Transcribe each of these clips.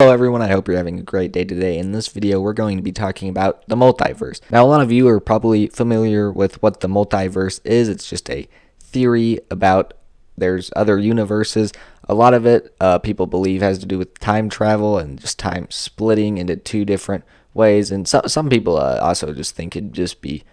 Hello everyone, I hope you're having a great day today. In this video, we're going to be talking about the multiverse. Now, a lot of you are probably familiar with what the multiverse is. It's just a theory about there's other universes. A lot of it, people believe, has to do with time travel and just time splitting into two different ways. And some people also just think it'd just be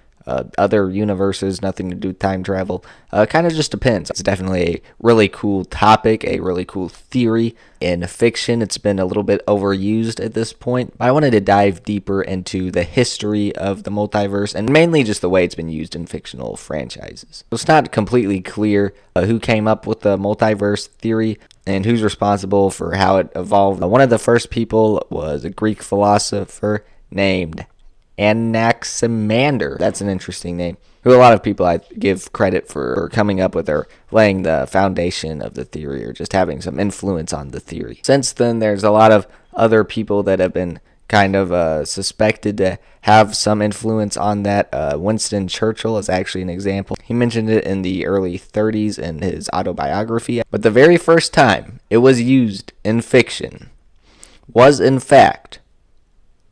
other universes, nothing to do with time travel. Kind of just depends. It's definitely a really cool topic, a really cool theory. In fiction, it's been a little bit overused at this point, but I wanted to dive deeper into the history of the multiverse and mainly just the way it's been used in fictional franchises. It's not completely clear who came up with the multiverse theory and who's responsible for how it evolved. One of the first people was a Greek philosopher named Anaximander. That's an interesting name. Who a lot of people I give credit for coming up with or laying the foundation of the theory or just having some influence on the theory. Since then, there's a lot of other people that have been kind of suspected to have some influence on that. Winston Churchill is actually an example. He mentioned it in the early 30s in his autobiography. But the very first time it was used in fiction was, in fact,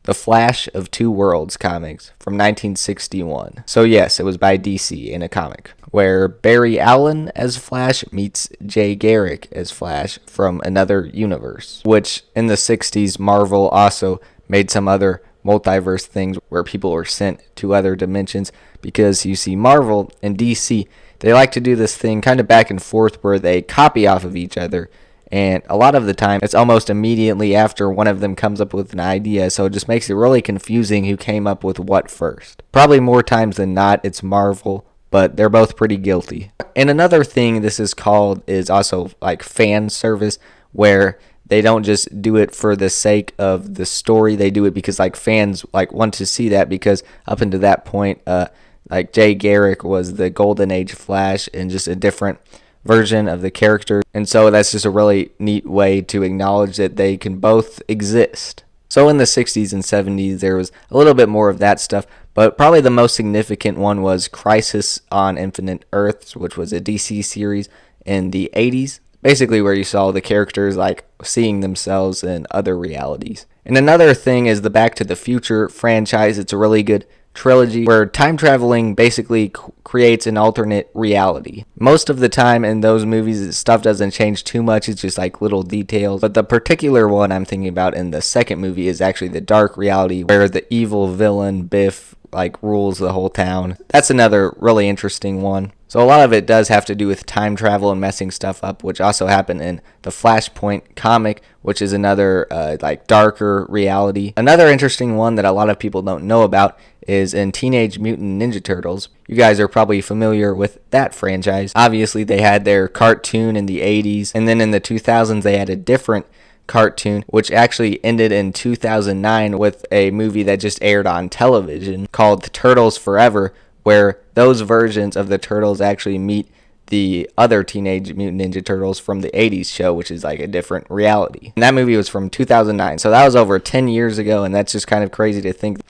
the Flash of Two Worlds comics from 1961. So yes, it was by DC in a comic where Barry Allen as Flash meets Jay Garrick as Flash from another universe, which in the 60s Marvel also made some other multiverse things where people were sent to other dimensions, because you see Marvel and DC, they like to do this thing kind of back and forth where they copy off of each other. And a lot of the time, it's almost immediately after one of them comes up with an idea, so it just makes it really confusing who came up with what first. Probably more times than not, it's Marvel, but they're both pretty guilty. And another thing this is called is also like fan service, where they don't just do it for the sake of the story. They do it because like fans like want to see that, because up until that point, like Jay Garrick was the Golden Age Flash and just a different version of the character, and so that's just a really neat way to acknowledge that they can both exist. So in the 60s and 70s there was a little bit more of that stuff, but probably the most significant one was Crisis on Infinite Earths, which was a DC series in the 80s, basically where you saw the characters like seeing themselves in other realities. And another thing is the Back to the Future franchise. It's a really good trilogy where time traveling basically creates an alternate reality. Most of the time in those movies, stuff doesn't change too much. It's just like little details. But the particular one I'm thinking about in the second movie is actually the dark reality, where the evil villain Biff like rules the whole town. That's another really interesting one. So a lot of it does have to do with time travel and messing stuff up, which also happened in the Flashpoint comic, which is another like darker reality. Another interesting one that a lot of people don't know about is in Teenage Mutant Ninja Turtles. You guys are probably familiar with that franchise. Obviously, they had their cartoon in the 80s, and then in the 2000s they had a different cartoon, which actually ended in 2009 with a movie that just aired on television called Turtles Forever, where those versions of the Turtles actually meet the other Teenage Mutant Ninja Turtles from the 80s show, which is like a different reality. And that movie was from 2009, so that was over 10 years ago, and that's just kind of crazy to think.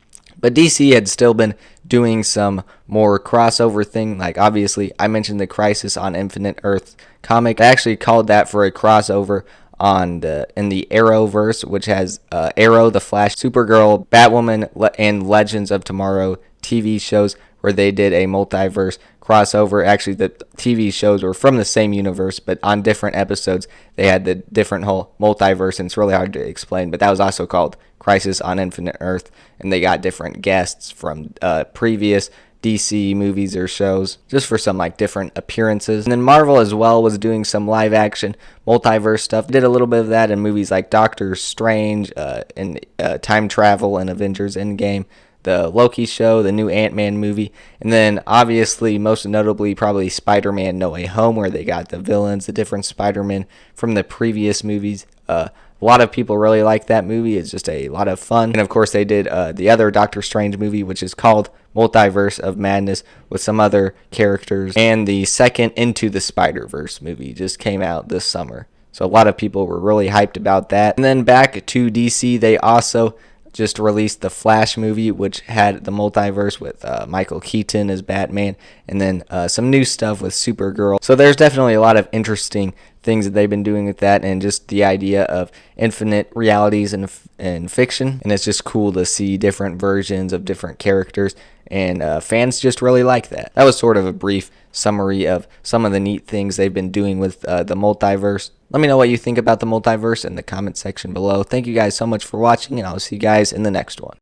But DC had still been doing some more crossover thing. Like obviously, I mentioned the Crisis on Infinite Earths comic. I actually called that for a crossover in the Arrowverse, which has Arrow, the Flash, Supergirl, Batwoman, and Legends of Tomorrow TV shows, where they did a multiverse crossover. Actually, the TV shows were from the same universe, but on different episodes, they had the different whole multiverse, and it's really hard to explain. But that was also called Crisis on Infinite Earth, and they got different guests from previous DC movies or shows, just for some like different appearances. And then Marvel as well was doing some live action multiverse stuff. Did a little bit of that in movies like Doctor Strange and time travel and Avengers Endgame, the Loki show, the new Ant-Man movie, and then obviously most notably probably Spider-Man No Way Home, where they got the villains, the different Spider-Man from the previous movies. A lot of people really like that movie. It's just a lot of fun. And of course they did the other Doctor Strange movie, which is called Multiverse of Madness, with some other characters. And the second Into the Spider-Verse movie just came out this summer. So a lot of people were really hyped about that. And then back to DC, they also just released the Flash movie, which had the multiverse with Michael Keaton as Batman, and then some new stuff with Supergirl. So there's definitely a lot of interesting things that they've been doing with that, and just the idea of infinite realities in fiction. And it's just cool to see different versions of different characters, and fans just really like that. That was sort of a brief summary of some of the neat things they've been doing with the multiverse. Let me know what you think about the multiverse in the comment section below. Thank you guys so much for watching, and I'll see you guys in the next one.